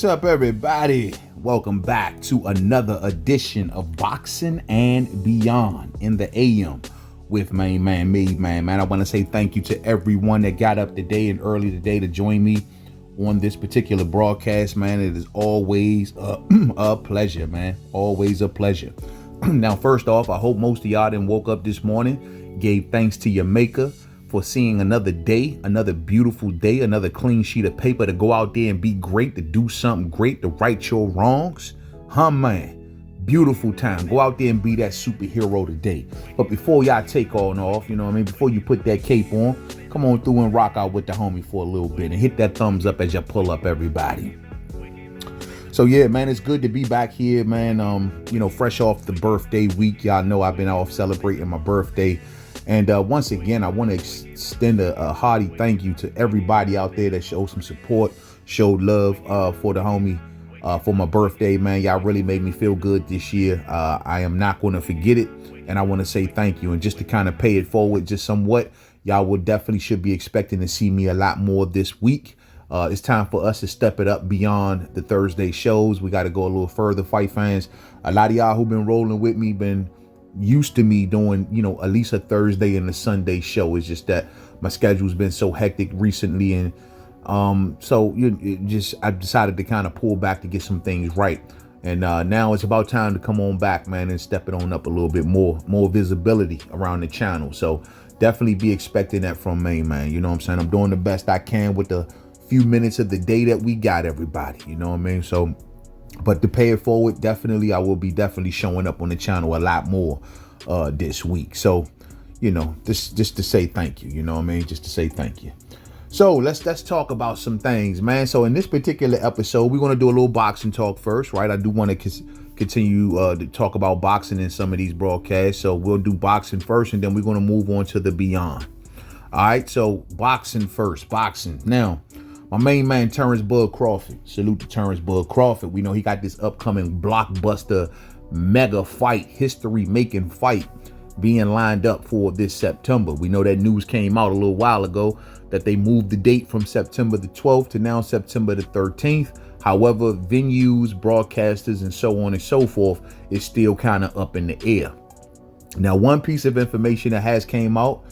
up, everybody? Welcome back to another edition of Boxing and Beyond in the AM with Mademan. Man, I want to say thank you to everyone that got up today and early today to join me on this particular broadcast, man. It is always a pleasure, man. Always a pleasure. Now, first off, I hope most of y'all done woke up this morning, gave thanks to your maker for seeing another day, another beautiful day, another clean sheet of paper to go out there and be great, to do something great, to right your wrongs. Man, beautiful time. Go out there and be that superhero today. But before y'all take on off, you know what I mean, before you put that cape on, come on through and rock out with the homie for a little bit and hit that thumbs up as you pull up, everybody. So yeah, man, it's good to be back here, man. Fresh off the birthday week. Y'all know I've been off celebrating my birthday. And once again, I want to extend a hearty thank you to everybody out there that showed some support, showed love for the homie for my birthday, man. Y'all really made me feel good this year. I am not going to forget it. And I want to say thank you. And just to kind of pay it forward just somewhat, y'all will definitely should be expecting to see me a lot more this week. It's time for us to step it up beyond the Thursday shows. We got to go a little further, fight fans. A lot of y'all who've been rolling with me, been used to me doing, at least a Thursday and a Sunday show. It's just that my schedule's been so hectic recently. And I decided to kind of pull back to get some things right. And now it's about time to come on back, man, and step it on up a little bit more visibility around the channel. So definitely be expecting that from me, man. You know what I'm saying? I'm doing the best I can with the few minutes of the day that we got, everybody. You know what I mean? So, but to pay it forward, definitely, I will be definitely showing up on the channel a lot more this week. So, just to say thank you, you know what I mean? Just to say thank you. So let's talk about some things, man. So in this particular episode, we're going to do a little boxing talk first, right? I do want to continue to talk about boxing in some of these broadcasts. So we'll do boxing first, and then we're going to move on to the beyond. All right. So boxing first, boxing. Now, my main man, Terence Crawford. Salute to Terence Crawford. We know he got this upcoming blockbuster mega fight, history-making fight being lined up for this September. We know that news came out a little while ago that they moved the date from September the 12th to now September the 13th. However, venues, broadcasters, and so on and so forth is still kind of up in the air. Now, one piece of information that has came out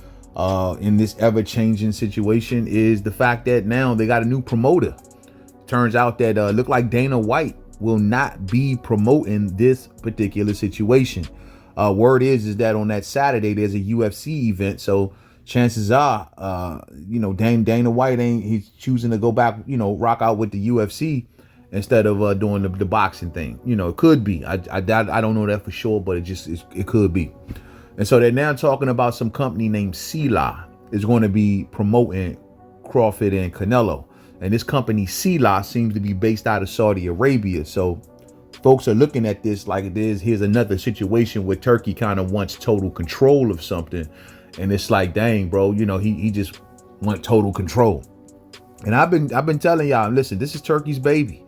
in this ever-changing situation is the fact that now they got a new promoter. Turns out that look like Dana White will not be promoting this particular situation. Word is that on that Saturday there's a UFC event, so chances are, Dana White he's choosing to go back, rock out with the UFC instead of doing the boxing thing. It could be. I don't know that for sure, but it could be. And so they're now talking about some company named Sila is going to be promoting Crawford and Canelo. And this company Sila seems to be based out of Saudi Arabia. So folks are looking at this like it is. Here's another situation where Turkey kind of wants total control of something. And it's like, dang, bro, he just want total control. And I've been telling y'all, listen, this is Turkey's baby.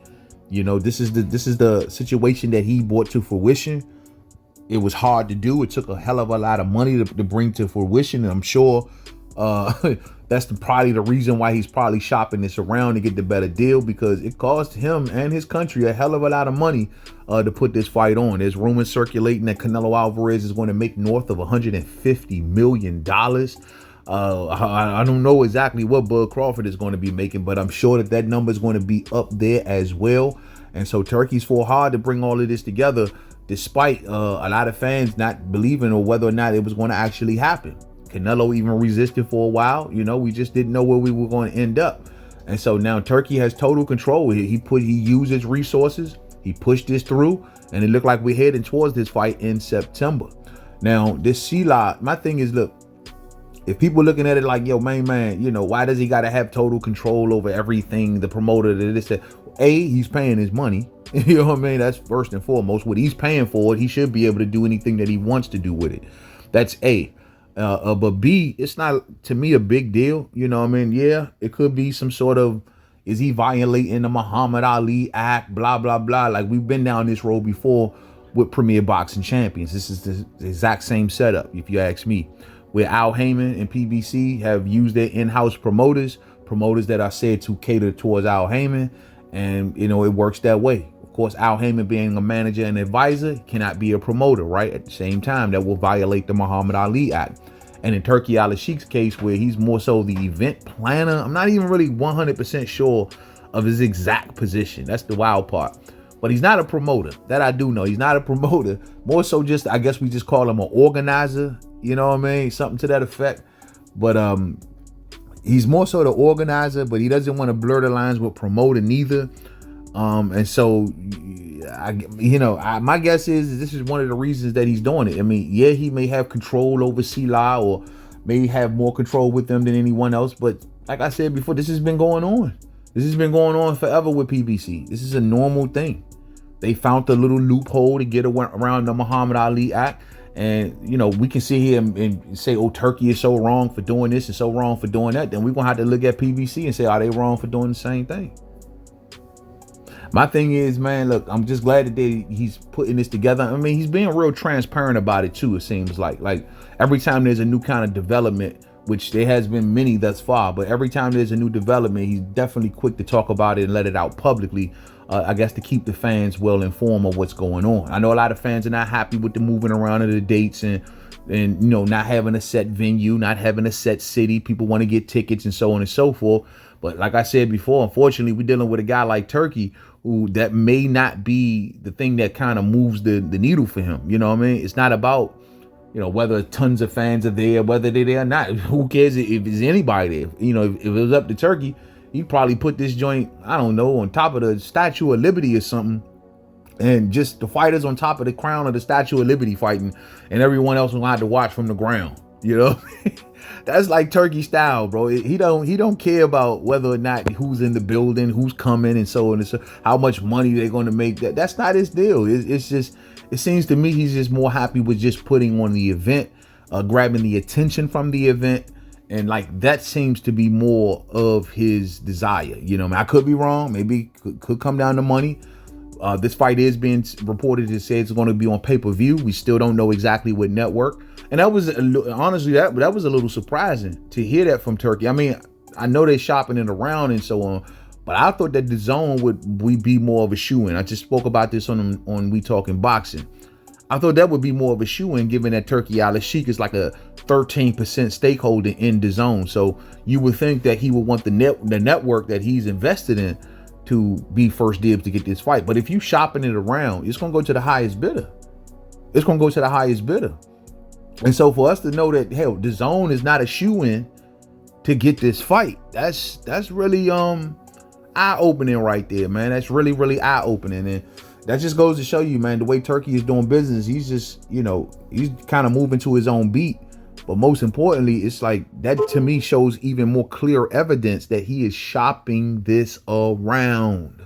This is the situation that he brought to fruition. It was hard to do. It took a hell of a lot of money to bring to fruition. And I'm sure that's probably the reason why he's probably shopping this around to get the better deal, because it cost him and his country a hell of a lot of money to put this fight on. There's rumors circulating that Canelo Alverez is going to make north of $150 million. I don't know exactly what Bud Crawford is going to be making, but I'm sure that number is going to be up there as well. And so Turkey's fought hard to bring all of this together, despite a lot of fans not believing or whether or not it was going to actually happen. Canelo even resisted for a while. We just didn't know where we were going to end up. And so now Turkey has total control. He used his resources. He pushed this through, and it looked like we're heading towards this fight in September. Now, this Sila, my thing is, look, if people looking at it like, yo, man, why does he got to have total control over everything? The promoter, this, he's paying his money. You know what I mean? That's first and foremost. What he's paying for it, he should be able to do anything that he wants to do with it. That's A. But B, it's not, to me, a big deal. You know what I mean? Yeah, it could be some sort of, is he violating the Muhammad Ali Act, blah, blah, blah. Like, we've been down this road before with Premier Boxing Champions. This is the exact same setup, if you ask me, where Al Heyman and PBC have used their in-house promoters that are said to cater towards Al Heyman. And, you know, it works that way. Of course, Al Heyman being a manager and advisor cannot be a promoter, right? At the same time, that will violate the Muhammad Ali Act. And in Turki Al Sheikh's case, where he's more so the event planner, I'm not even really 100% sure of his exact position. That's the wild part. But he's not a promoter. That I do know. He's not a promoter. More so just, I guess we just call him an organizer. You know what I mean? Something to that effect. But he's more so the organizer, but he doesn't want to blur the lines with promoter neither. And so, my guess is this is one of the reasons that he's doing it. I mean, yeah, he may have control over CLA or may have more control with them than anyone else. But like I said before, this has been going on. This has been going on forever with PBC. This is a normal thing. They found the little loophole to get around the Muhammad Ali Act. And, you know, we can sit here and say, oh, Turkey is so wrong for doing this and so wrong for doing that. Then we're going to have to look at PBC and say, are they wrong for doing the same thing? My thing is, man, look, I'm just glad that he's putting this together. I mean, he's being real transparent about it, too, it seems like. Like, every time there's a new kind of development, which there has been many thus far, but every time there's a new development, he's definitely quick to talk about it and let it out publicly, I guess, to keep the fans well informed of what's going on. I know a lot of fans are not happy with the moving around of the dates and you know, not having a set venue, not having a set city. People want to get tickets and so on and so forth. But like I said before, unfortunately, we're dealing with a guy like Turkey who that may not be the thing that kind of moves the needle for him. You know what I mean? It's not about, you know, whether tons of fans are there, whether they're there or not. Who cares if there's anybody there? You know, if it was up to Turkey, he'd probably put this joint, I don't know, on top of the Statue of Liberty or something. And just the fighters on top of the crown of the Statue of Liberty fighting, and everyone else will have to watch from the ground. You know, that's like Turkey style, bro. He don't care about whether or not who's in the building, who's coming, and so on and so, how much money they're going to make. That's not his deal. It's just, it seems to me he's just more happy with just putting on the event, grabbing the attention from the event. And like that seems to be more of his desire. You know, I could be wrong. Maybe it could come down to money. This fight is being reported to say it's going to be on pay-per-view. We still don't know exactly what network. And that was honestly that was a little surprising to hear that from Turkey. I mean, I know they're shopping it around and so on, but I thought that DAZN would be more of a shoe-in. I just spoke about this on We Talking Boxing. I thought that would be more of a shoe-in, given that Turki Al Sheikh is like a 13% stakeholder in DAZN. So you would think that he would want the network that he's invested in to be first dibs to get this fight. But if you shopping it around, it's going to go to the highest bidder. It's going to go to the highest bidder. And so for us to know that, hell, DAZN is not a shoe-in to get this fight, that's really eye-opening right there, man. That's really, really eye-opening. And that just goes to show you, man, the way Turkey is doing business, he's just, you know, he's kind of moving to his own beat. But most importantly, it's like that to me shows even more clear evidence that he is shopping this around.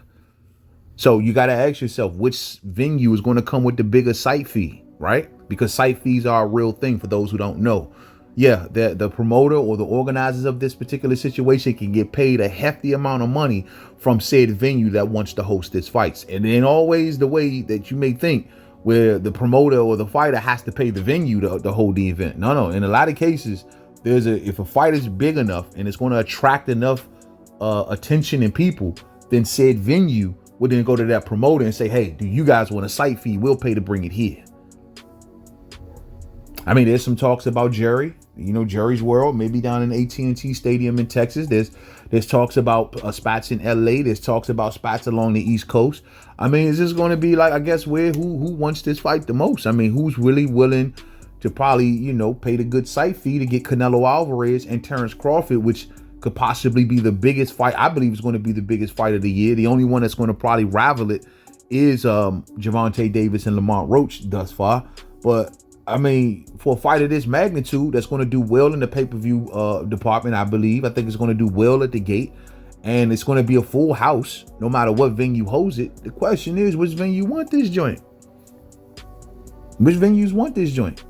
So you got to ask yourself, which venue is going to come with the bigger site fee, right? Because site fees are a real thing for those who don't know. Yeah, the promoter or the organizers of this particular situation can get paid a hefty amount of money from said venue that wants to host its fights. And then always the way that you may think, where the promoter or the fighter has to pay the venue to hold the event. No. In a lot of cases, if a fight is big enough and it's going to attract enough attention and people, then said venue would then go to that promoter and say, hey, do you guys want a site fee? We'll pay to bring it here. I mean, there's some talks about Jerry, Jerry's World, maybe down in AT&T Stadium in Texas. There's talks about spots in LA. There's talks about spots along the East Coast. I mean, is this going to be like, I guess, who wants this fight the most? I mean, who's really willing to probably, pay the good site fee to get Canelo Alverez and Terence Crawford, which could possibly be the biggest fight. I believe it's going to be the biggest fight of the year. The only one that's going to probably rival it is Gervonta Davis and Lamont Roach thus far. But I mean, for a fight of this magnitude, that's going to do well in the pay-per-view department, I believe. I think it's going to do well at the gate. And it's going to be a full house, no matter what venue holds it. The question is, which venue want this joint? Which venues want this joint?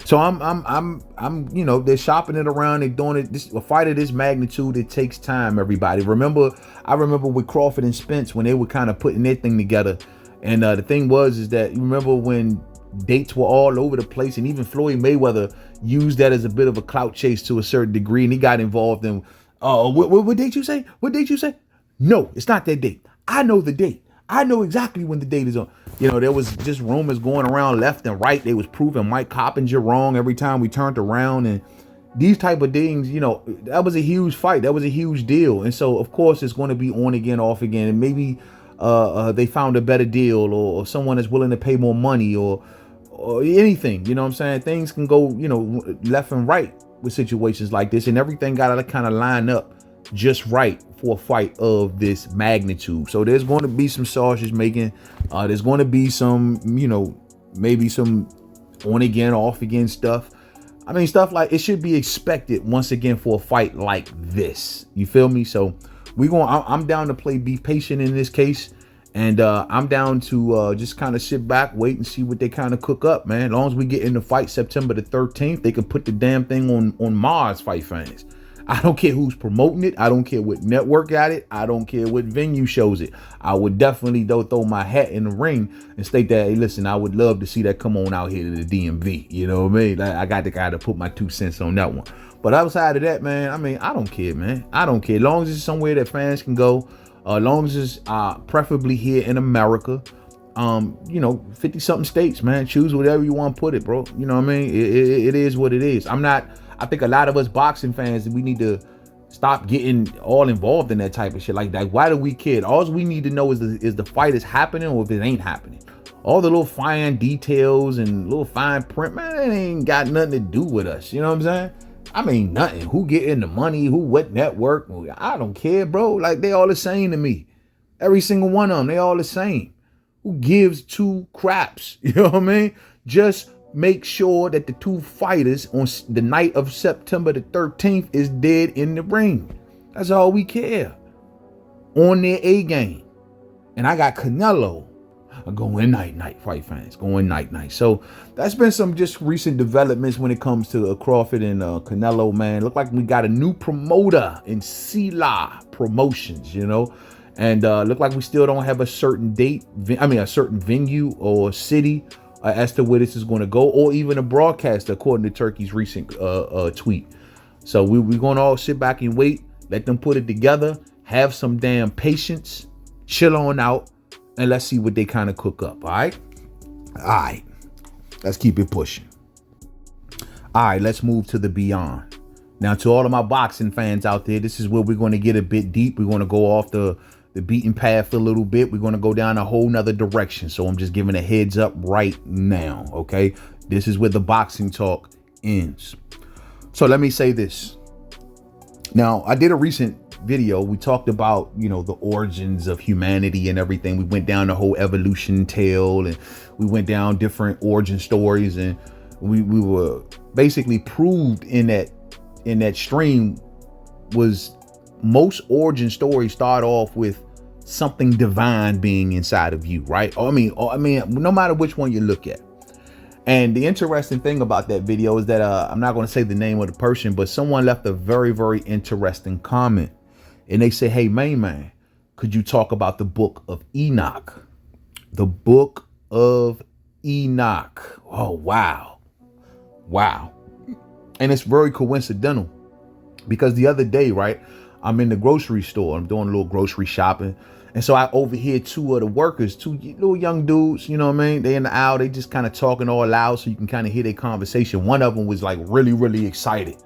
So I'm they're shopping it around. They're doing it. A fight of this magnitude, it takes time, everybody. I remember with Crawford and Spence when they were kind of putting their thing together. And the thing is that you remember when dates were all over the place, and even Floyd Mayweather used that as a bit of a clout chase to a certain degree, and he got involved in what date you say? What date you say? No, it's not that date. I know the date. I know exactly when the date is on. There was just rumors going around left and right. They was proving Mike Coppinger wrong every time we turned around, and these type of things, that was a huge fight. That was a huge deal. And so, of course, it's going to be on again, off again. And maybe they found a better deal, or someone is willing to pay more money, or anything. You know what I'm saying? Things can go, left and right with situations like this. And everything got to kind of line up just right for a fight of this magnitude. So there's going to be some sausage making. There's going to be some, maybe some on again, off again stuff. I mean, stuff like it should be expected once again for a fight like this. You feel me? So I'm down to be patient in this case. And I'm down to just kind of sit back, wait and see what they kind of cook up, man. As long as we get in the fight September the 13th, they can put the damn thing on Mars Fight Fans. I don't care who's promoting it. I don't care what network got it. I don't care what venue shows it. I would definitely throw my hat in the ring and state that, hey, listen, I would love to see that come on out here to the DMV. You know what I mean? I got to put my 2 cents on that one. But outside of that, man, I mean, I don't care, man. I don't care. As long as it's somewhere that fans can go, as long as it's preferably here in America, 50 something states, man, choose whatever you want to put it, bro. You know what I mean? It is what it is. I think a lot of us boxing fans, we need to stop getting all involved in that type of shit. Like, why do we care? All we need to know is the fight is happening or if it ain't happening. All the little fine details and little fine print, man, it ain't got nothing to do with us. You know what I'm saying? I mean, nothing. Who getting the money? What network? I don't care, bro. Like, they all the same to me. Every single one of them, they all the same. Who gives two craps? You know what I mean? Just make sure that the two fighters on the night of September the 13th is dead in the ring. That's all we care. On their A game. And I got Canelo going night, fight fans. Going night. So that's been some just recent developments when it comes to Crawford and Canelo, man. Look like we got a new promoter in Sila Promotions, And look like we still don't have a certain date. A certain venue or city as to where this is going to go, or even a broadcaster, according to Turkey's recent tweet. So we're going to all sit back and wait, let them put it together, have some damn patience, chill on out, and let's see what they kind of cook up. All right, let's keep it pushing. All right, let's move to the beyond. Now, to all of my boxing fans out there, this is where we're going to get a bit deep. We're going to go off the beaten path a little bit. We're going to go down a whole nother direction. So I'm just giving a heads up right now. Okay. This is where the boxing talk ends. So let me say this. Now, I did a recent video. We talked about, the origins of humanity and everything. We went down the whole evolution tale, and we went down different origin stories, and we were basically proved in that stream was most origin stories start off with something divine being inside of you, right? I mean, no matter which one you look at. And the interesting thing about that video is that I'm not going to say the name of the person, but someone left a very, very interesting comment. And they say, hey, man, could you talk about the book of Enoch? The book of Enoch. Oh, wow. And it's very coincidental because the other day, right, I'm in the grocery store. I'm doing a little grocery shopping. And so I overhear two of the workers, two little young dudes, you know what I mean? They in the aisle, they just kind of talking all loud so you can kind of hear their conversation. One of them was like really, really excited.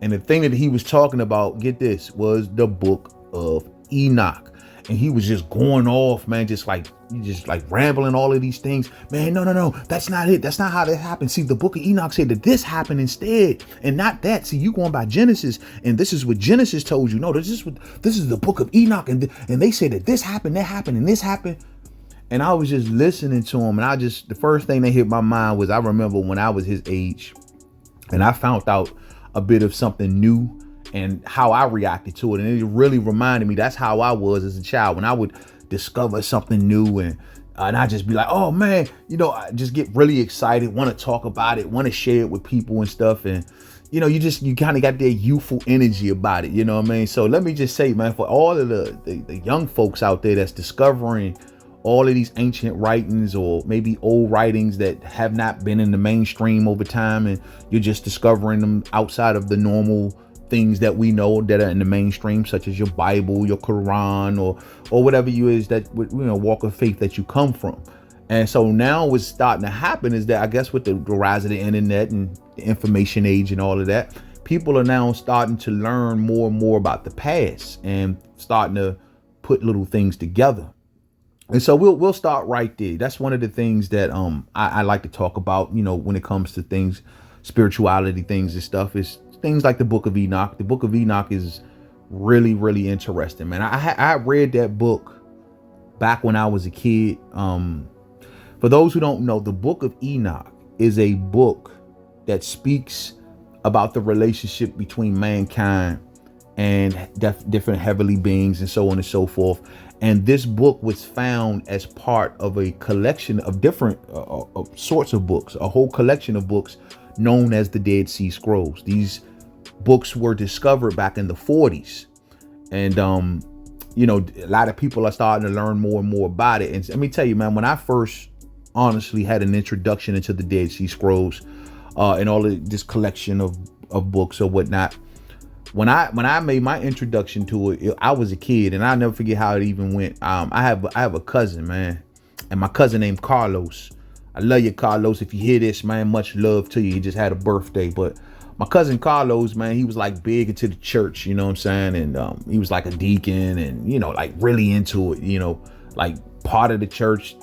And the thing that he was talking about, get this, was the book of Enoch. And he was just going off, man, just like rambling all of these things. Man, no, that's not it. That's not how that happened. See, the book of Enoch said that this happened instead and not that. See, you going by Genesis, and this is what Genesis told you. No, this is the book of Enoch, and they said that this happened, that happened, and this happened. And I was just listening to him, and the first thing that hit my mind was I remember when I was his age, and I found out a bit of something new and how I reacted to it. And it really reminded me, that's how I was as a child. When I would discover something new and I just be like, oh man, I just get really excited, want to talk about it, want to share it with people and stuff. And, you kind of got that youthful energy about it. You know what I mean? So let me just say, man, for all of the young folks out there that's discovering all of these ancient writings or maybe old writings that have not been in the mainstream over time, and you're just discovering them outside of the normal things that we know that are in the mainstream, such as your Bible, your Quran, or whatever you is that, walk of faith that you come from. And so now what's starting to happen is that, I guess, with the rise of the internet and the information age and all of that, people are now starting to learn more and more about the past and starting to put little things together. And so we'll start right there. That's one of the things that I like to talk about, when it comes to things, spirituality, things and stuff, is things like the Book of Enoch. The Book of Enoch is really, really interesting, man. I read that book back when I was a kid. For those who don't know, the Book of Enoch is a book that speaks about the relationship between mankind and different heavenly beings and so on and so forth. And this book was found as part of a collection of different sorts of books, a whole collection of books known as the Dead Sea Scrolls. These books were discovered back in the 40s. And, a lot of people are starting to learn more and more about it. And let me tell you, man, when I first honestly had an introduction into the Dead Sea Scrolls and all of this collection of books or whatnot, when I made my introduction to it, I was a kid, and I'll never forget how it even went. I have a cousin, man, and my cousin named Carlos. I love you, Carlos. If you hear this, man, much love to you. He just had a birthday, but my cousin Carlos, man, he was like big into the church, you know what I'm saying? And he was like a deacon and, like really into it, like part of the church,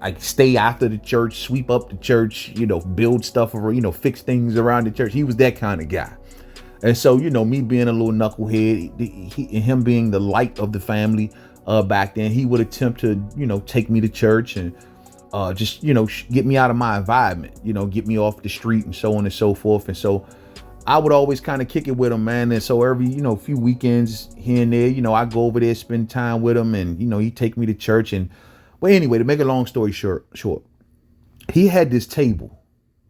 like stay after the church, sweep up the church, build stuff, or, fix things around the church. He was that kind of guy. And so, me being a little knucklehead, him being the light of the family back then, he would attempt to, take me to church and just, get me out of my environment, get me off the street and so on and so forth. And so I would always kind of kick it with him, man. And so every, few weekends here and there, I go over there, spend time with him, and, he'd take me to church. And well, anyway, to make a long story short, he had this table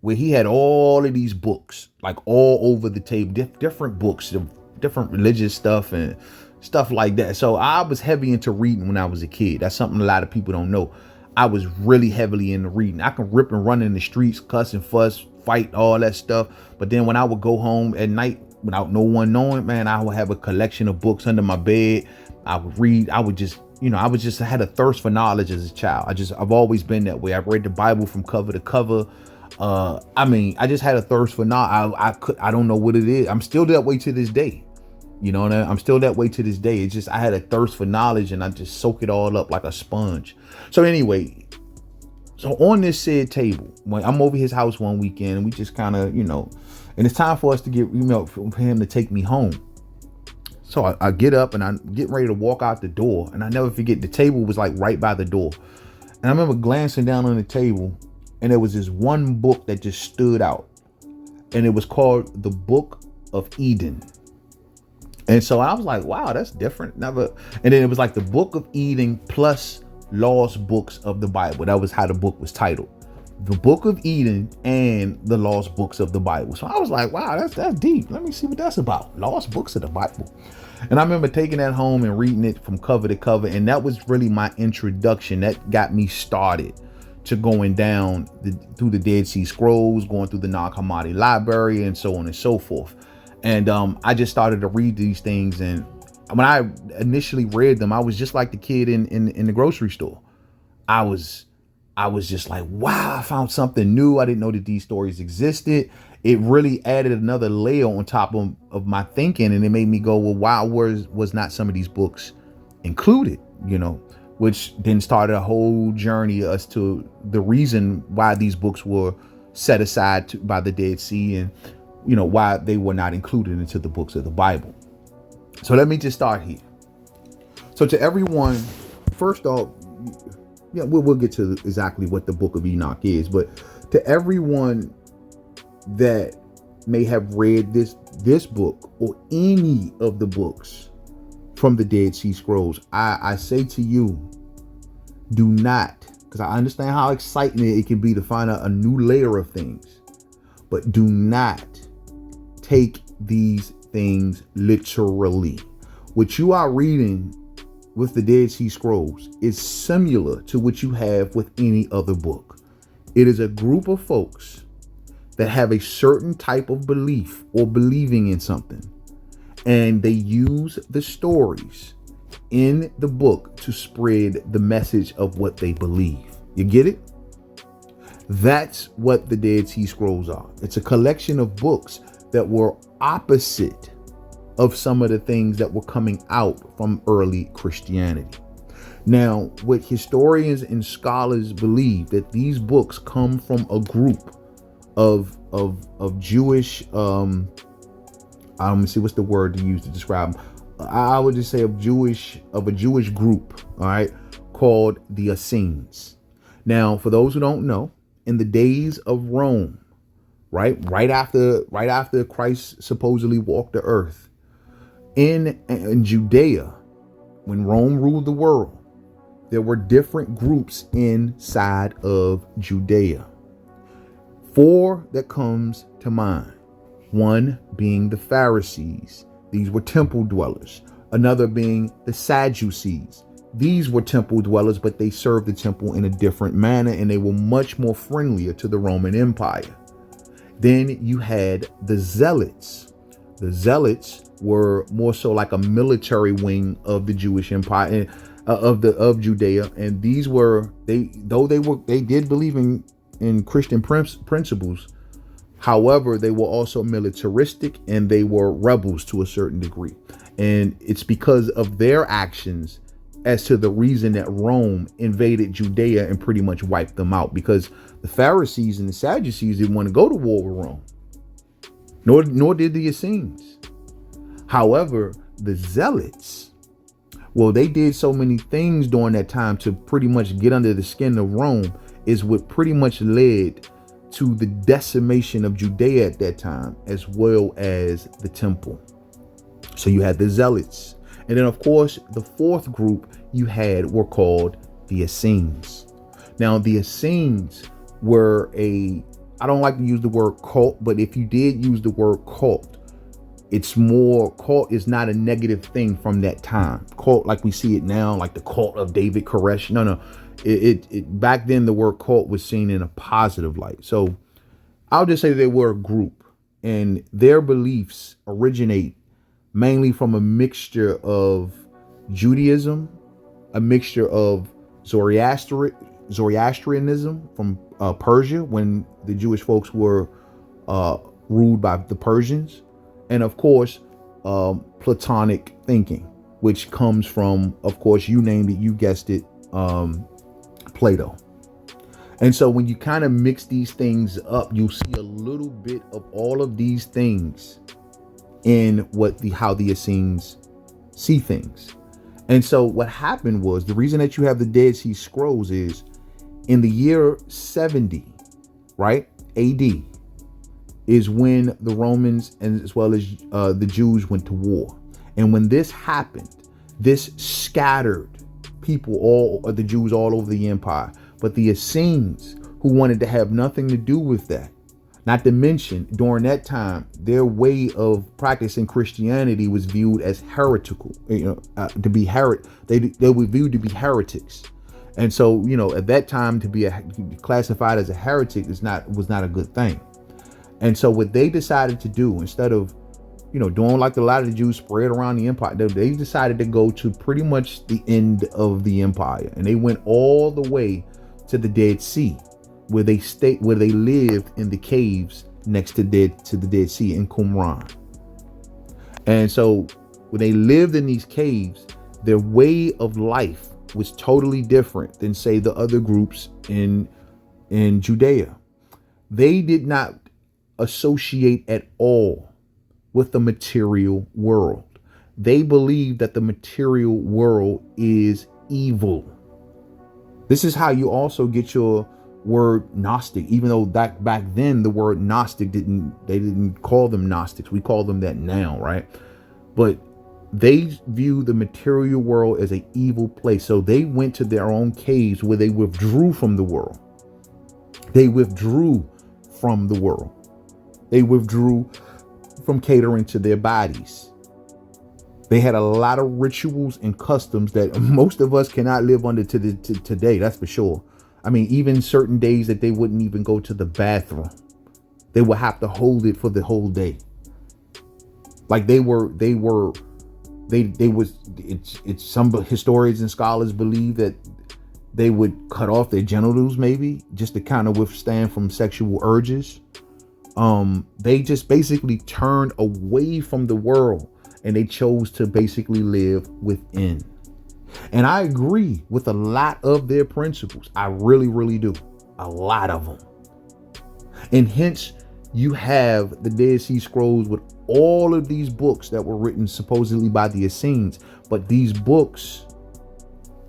where he had all of these books, like all over the table, different books, different religious stuff and stuff like that. So I was heavy into reading when I was a kid. That's something a lot of people don't know. I was really heavily into reading. I can rip and run in the streets, cuss and fuss, fight, all that stuff. But then when I would go home at night without no one knowing, man, I would have a collection of books under my bed. I would read. I had a thirst for knowledge as a child. I've always been that way. I've read the Bible from cover to cover. I just had a thirst for knowledge. I don't know what it is. I'm still that way to this day. I'm still that way to this day. It's just, I had a thirst for knowledge and I just soak it all up like a sponge. So anyway, so on this said table, when I'm over his house one weekend, and we just kind of, and it's time for us to get, for him to take me home. So I get up and I'm getting ready to walk out the door, and I never forget, the table was like right by the door. And I remember glancing down on the table, and there was this one book that just stood out, and it was called the Book of Eden. And so I was like, wow, that's different. Never. And then it was like the Book of Eden plus Lost Books of the Bible. That was how the book was titled. The Book of Eden and the Lost Books of the Bible. So I was like, wow, that's deep. Let me see what that's about. Lost Books of the Bible. And I remember taking that home and reading it from cover to cover. And that was really my introduction. That got me started to going down through the Dead Sea Scrolls, going through the Nag Hammadi library, and so on and so forth. And I just started to read these things. And when I initially read them, I was just like the kid in the grocery store. I was just like, wow, I found something new. I didn't know that these stories existed. It really added another layer on top of my thinking. And it made me go, well, why was not some of these books included, which then started a whole journey as to the reason why these books were set aside by the Dead Sea, and why they were not included into the books of the Bible. So let me just start here. So to everyone, first off, we'll get to exactly what the Book of Enoch is, but to everyone that may have read this book or any of the books from the Dead Sea Scrolls, I say to you, do not, because I understand how exciting it can be to find out a new layer of things, but do not take these things literally. What you are reading with the Dead Sea Scrolls is similar to what you have with any other book. It is a group of folks that have a certain type of belief or believing in something. And they use the stories in the book to spread the message of what they believe. You get it? That's what the Dead Sea Scrolls are. It's a collection of books that were opposite of some of the things that were coming out from early Christianity. Now, what historians and scholars believe that these books come from a group of Jewish, I'm gonna see what's the word to use to describe them. I would just say of a Jewish group, all right, called the Essenes. Now, for those who don't know, in the days of Rome, right after Christ supposedly walked the earth, in Judea, when Rome ruled the world, there were different groups inside of Judea. 4 that comes to mind. One being the Pharisees. These were temple dwellers. Another being the Sadducees. These were temple dwellers, but they served the temple in a different manner, and they were much more friendlier to the Roman Empire. Then you had the Zealots. The Zealots were more so like a military wing of the Jewish Empire, of Judea, and these were they did believe in Christian principles. However, they were also militaristic and they were rebels to a certain degree. And it's because of their actions as to the reason that Rome invaded Judea and pretty much wiped them out, because the Pharisees and the Sadducees didn't want to go to war with Rome. Nor did the Essenes. However, the Zealots, well, they did so many things during that time to pretty much get under the skin of Rome, is what pretty much led to the decimation of Judea at that time, as well as the temple. So you had the Zealots. And then, of course, the 4th group you had were called the Essenes. Now, the Essenes were I don't like to use the word cult, but if you did use the word cult, it's more, cult is not a negative thing from that time. Cult like we see it now, like the cult of David Koresh. No. It back then the word cult was seen in a positive light. So I'll just say they were a group, and their beliefs originate mainly from a mixture of Judaism, a mixture of Zoroastrianism from Persia, when the Jewish folks were ruled by the Persians, and of course Platonic thinking, which comes from, of course, you named it, you guessed it, Plato. And so when you kind of mix these things up, you'll see a little bit of all of these things in how the Essenes see things. And so what happened was, the reason that you have the Dead Sea Scrolls is in the year 70, right, AD, is when the Romans and as well as the Jews went to war. And when this happened, this scattered people, all of the Jews all over the empire. But the Essenes, who wanted to have nothing to do with that, not to mention during that time, their way of practicing Christianity was viewed as heretical, they were viewed to be heretics. And so, at that time, to be classified as a heretic was not a good thing. And so what they decided to do, instead of doing like a lot of the Jews spread around the empire, they decided to go to pretty much the end of the empire, and they went all the way to the Dead Sea, where they lived in the caves next to the Dead Sea in Qumran. And so when they lived in these caves, their way of life was totally different than, say, the other groups in Judea. They did not associate at all with the material world. They believe that the material world is evil. This is how you also get your word Gnostic, even though back then the word Gnostic they didn't call them Gnostics. We call them that now, right? But they view the material world as an evil place. So they went to their own caves where they withdrew from the world. They withdrew from the world. They withdrew from catering to their bodies. They had a lot of rituals and customs that most of us cannot live under today. That's for sure. I mean, even certain days that they wouldn't even go to the bathroom. They would have to hold it for the whole day. Like they was, it's some historians and scholars believe that they would cut off their genitals maybe just to kind of withstand from sexual urges. They just basically turned away from the world and they chose to basically live within. And I agree with a lot of their principles. I really, really do. A lot of them. And hence you have the Dead Sea Scrolls with all of these books that were written supposedly by the Essenes. But these books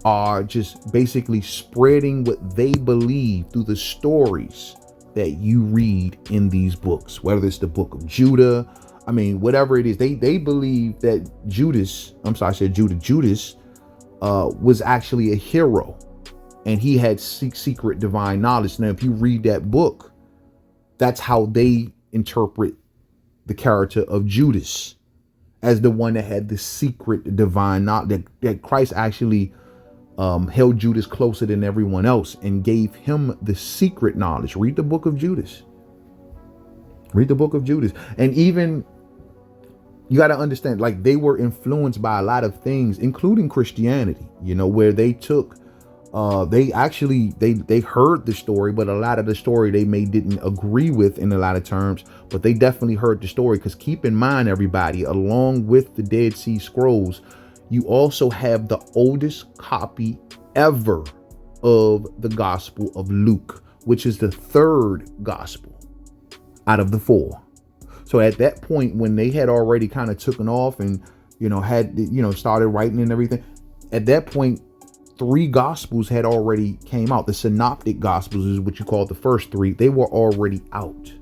are just basically spreading what they believe through the stories that you read in these books, whether it's the book of Judah. I mean, whatever it is, they believe that Judas was actually a hero and he had secret divine knowledge. Now, if you read that book, that's how they interpret the character of Judas, as the one that had the secret divine knowledge, that Christ actually held Judas closer than everyone else and gave him the secret knowledge. Read the book of Judas. Read the book of Judas. And even you got to understand, like, they were influenced by a lot of things, including Christianity, you know, where they took they heard the story, but a lot of the story they didn't agree with in a lot of terms, but they definitely heard the story. Because keep in mind, everybody, along with the Dead Sea Scrolls, you also have the oldest copy ever of the Gospel of Luke, which is the third gospel out of the four. So at that point, when they had already kind of taken off and, you know, had, you know, started writing and everything, at that point, 3 gospels had already came out. The synoptic gospels is what you call the first 3. They were already out.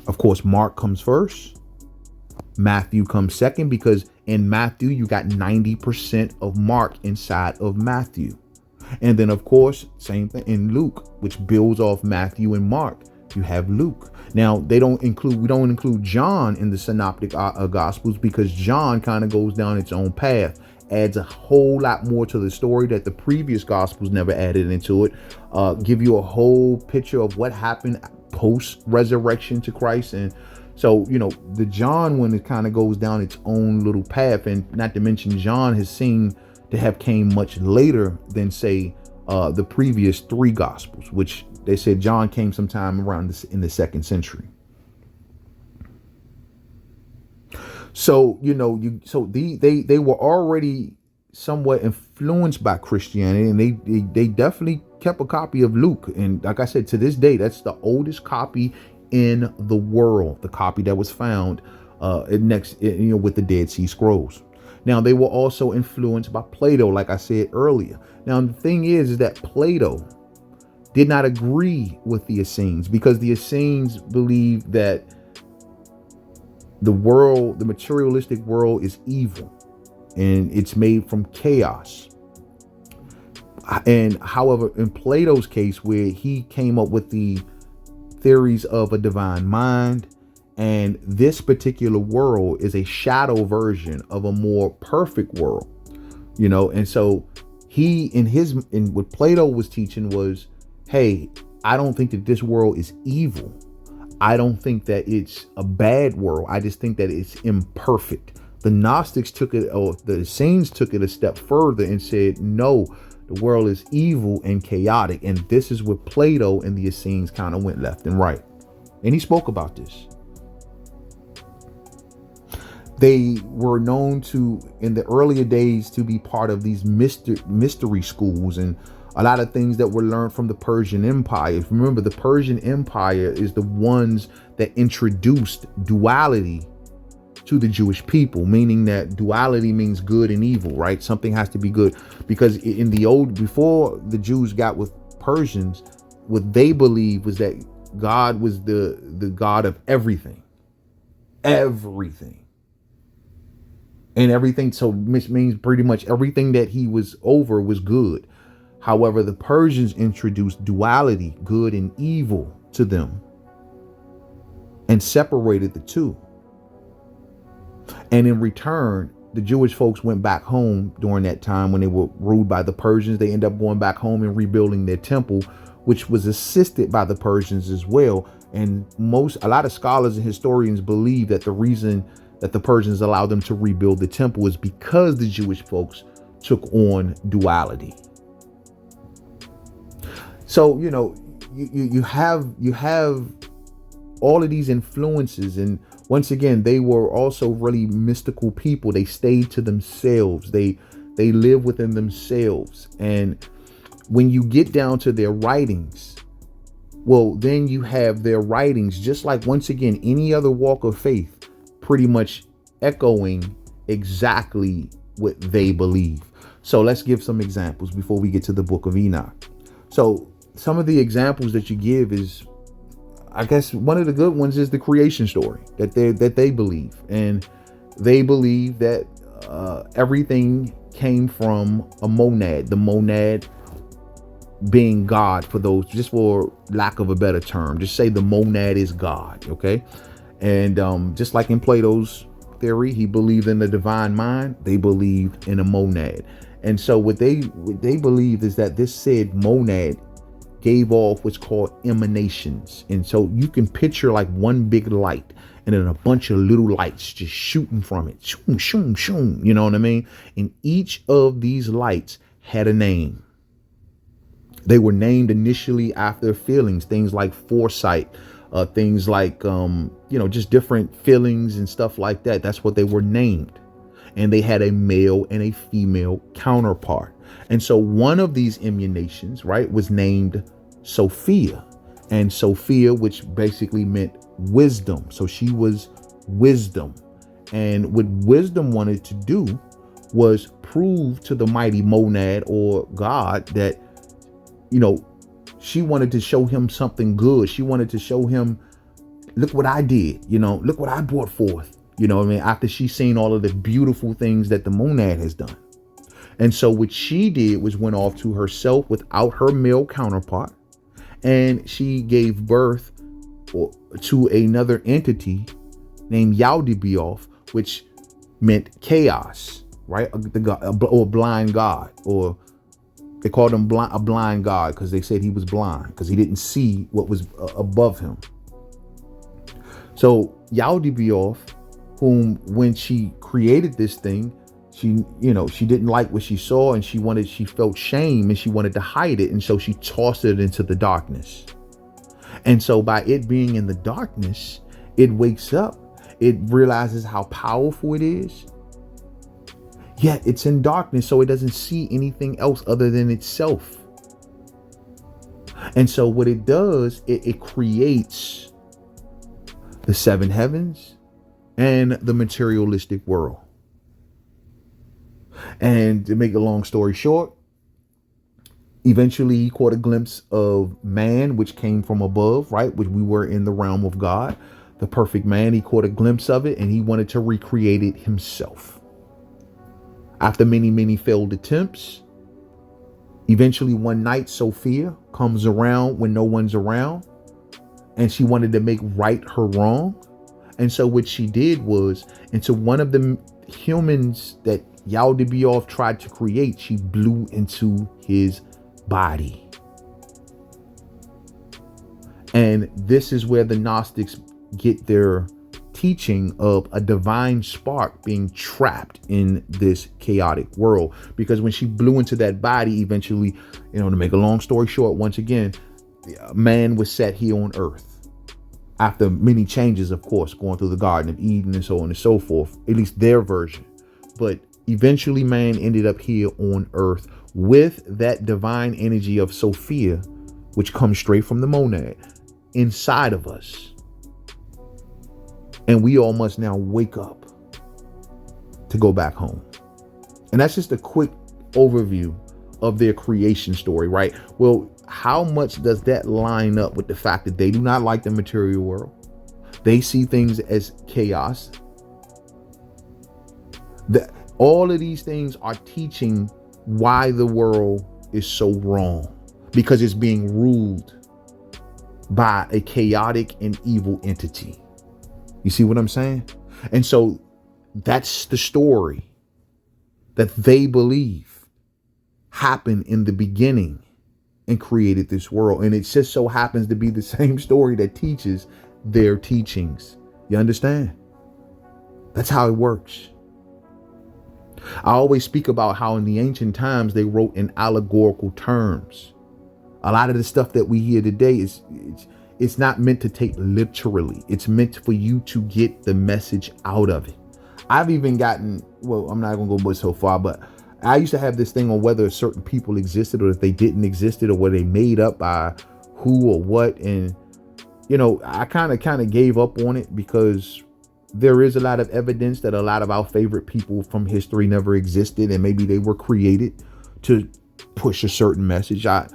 Of course, Mark comes first. Matthew comes second, because in Matthew, you got 90% of Mark inside of Matthew. And then, of course, same thing in Luke, which builds off Matthew and Mark. You have Luke. Now, we don't include John in the synoptic gospels, because John kind of goes down its own path, adds a whole lot more to the story that the previous gospels never added into it, give you a whole picture of what happened post resurrection to Christ. And so, you know, the John one, it kind of goes down its own little path. And not to mention, John has seen to have came much later than, say, the previous 3 gospels, which they said John came sometime around this in the 2nd century. So, you know, they were already somewhat influenced by Christianity, and they definitely kept a copy of Luke. And like I said, to this day, that's the oldest copy in the world, the copy that was found next, you know, with the Dead Sea Scrolls. Now, they were also influenced by Plato, like I said earlier. Now, the thing is that Plato did not agree with the Essenes, because the Essenes believed that the world, the materialistic world, is evil and it's made from chaos. And however, in Plato's case, where he came up with the theories of a divine mind, and this particular world is a shadow version of a more perfect world, you know. And so he, in what Plato was teaching was, hey, I don't think that this world is evil. I don't think that it's a bad world. I just think that it's imperfect. The Gnostics took it, or the Essenes took it a step further and said, no, the world is evil and chaotic. And this is where Plato and the Essenes kind of went left and right. And he spoke about this. They were known to, in the earlier days, to be part of these mystery schools, and a lot of things that were learned from the Persian Empire. Remember, the Persian Empire is the ones that introduced duality to the Jewish people, meaning that duality means good and evil, right? Something has to be good, because in the before the Jews got with Persians, what they believed was that God was the God of everything. And everything, so which means pretty much everything that he was over was good. However, the Persians introduced duality, good and evil, to them and separated the two. And in return, the Jewish folks went back home during that time when they were ruled by the Persians. They ended up going back home and rebuilding their temple, which was assisted by the Persians as well. And a lot of scholars and historians believe that the reason that the Persians allowed them to rebuild the temple is because the Jewish folks took on duality. So, you have all of these influences. And once again, they were also really mystical people. They stayed to themselves. They live within themselves. And when you get down to their writings, well, then you have their writings, just like, once again, any other walk of faith, pretty much echoing exactly what they believe. So let's give some examples before we get to the book of Enoch. So some of the examples that you give is, I guess one of the good ones is the creation story that they believe. And they believe that everything came from a monad, the monad being God, for those, just for lack of a better term, just say the monad is God. Okay. And just like in Plato's theory, he believed in the divine mind. They believed in a monad. And so what they believe is that this said monad gave off what's called emanations. And so you can picture like one big light and then a bunch of little lights just shooting from it. Shoom, shoom, shoom. You know what I mean? And each of these lights had a name. They were named initially after feelings, things like foresight, things like, just different feelings and stuff like that. That's what they were named. And they had a male and a female counterpart. And so one of these emanations, right, was named Sophia. And Sophia, which basically meant wisdom. So she was wisdom. And what wisdom wanted to do was prove to the mighty monad, or God, that, she wanted to show him something good. She wanted to show him, look what I did, look what I brought forth. After she's seen all of the beautiful things that the monad has done. And so what she did was went off to herself without her male counterpart. And she gave birth to another entity named Yaldabaoth, which meant chaos, right? The god, or blind god, or they called him a blind god because they said he was blind because he didn't see what was above him. So Yaldabaoth, whom when she created this thing, she didn't like what she saw, and she felt shame, and she wanted to hide it. And so she tossed it into the darkness. And so by it being in the darkness, it wakes up, it realizes how powerful it is. Yet it's in darkness, so it doesn't see anything else other than itself. And so what it does, it creates the seven heavens and the materialistic world. And to make a long story short, eventually he caught a glimpse of man, which came from above, right? Which we were in the realm of God, the perfect man. He caught a glimpse of it, and he wanted to recreate it himself. After many, many failed attempts, eventually one night, Sophia comes around when no one's around, and she wanted to make right her wrong. And so what she did was, into one of the humans that Yaldabaoth tried to create, she blew into his body. And this is where the Gnostics get their teaching of a divine spark being trapped in this chaotic world. Because when she blew into that body, eventually, to make a long story short, once again, man was set here on earth. After many changes, of course, going through the Garden of Eden and so on and so forth, at least their version. But eventually man ended up here on earth with that divine energy of Sophia, which comes straight from the monad inside of us. And we all must now wake up to go back home. And that's just a quick overview of their creation story, right? Well, how much does that line up with the fact that they do not like the material world? They see things as chaos. All of these things are teaching why the world is so wrong, because it's being ruled by a chaotic and evil entity. You see what I'm saying? And so that's the story that they believe happened in the beginning and created this world. And it just so happens to be the same story that teaches their teachings. You understand? That's how it works. I always speak about how in the ancient times they wrote in allegorical terms. A lot of the stuff that we hear today it's not meant to take literally. It's meant for you to get the message out of it. I've even gotten, well, I'm not going to go so far, but I used to have this thing on whether certain people existed or if they didn't exist or were they made up by who or what. And, you know, I kind of gave up on it because there is a lot of evidence that a lot of our favorite people from history never existed, and maybe they were created to push a certain message. I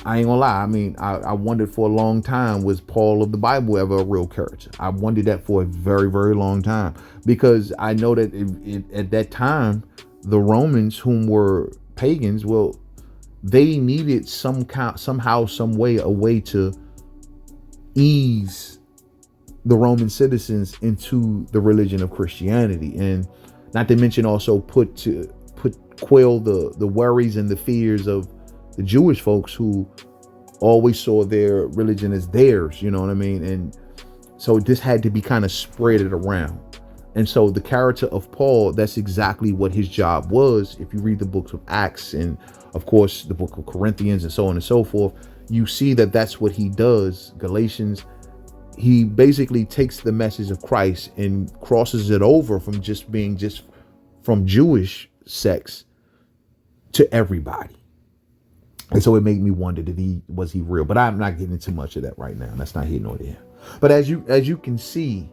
ain't gonna lie. I mean, I wondered for a long time, was Paul of the Bible ever a real character? I wondered that for a very, very long time, because I know that at that time, the Romans, whom were pagans, well, they needed somehow, some way, a way to ease the Roman citizens into the religion of Christianity, and not to mention also quell the worries and the fears of the Jewish folks who always saw their religion as theirs, you know what I mean? And so this had to be kind of spread it around. And so the character of Paul, that's exactly what his job was. If you read the books of Acts and of course the book of Corinthians and so on and so forth, you see that that's what he does. Galatians, he basically takes the message of Christ and crosses it over from just being just from Jewish sects to everybody. And so it made me wonder, was he real? But I'm not getting into much of that right now. That's not here nor there. But as you can see,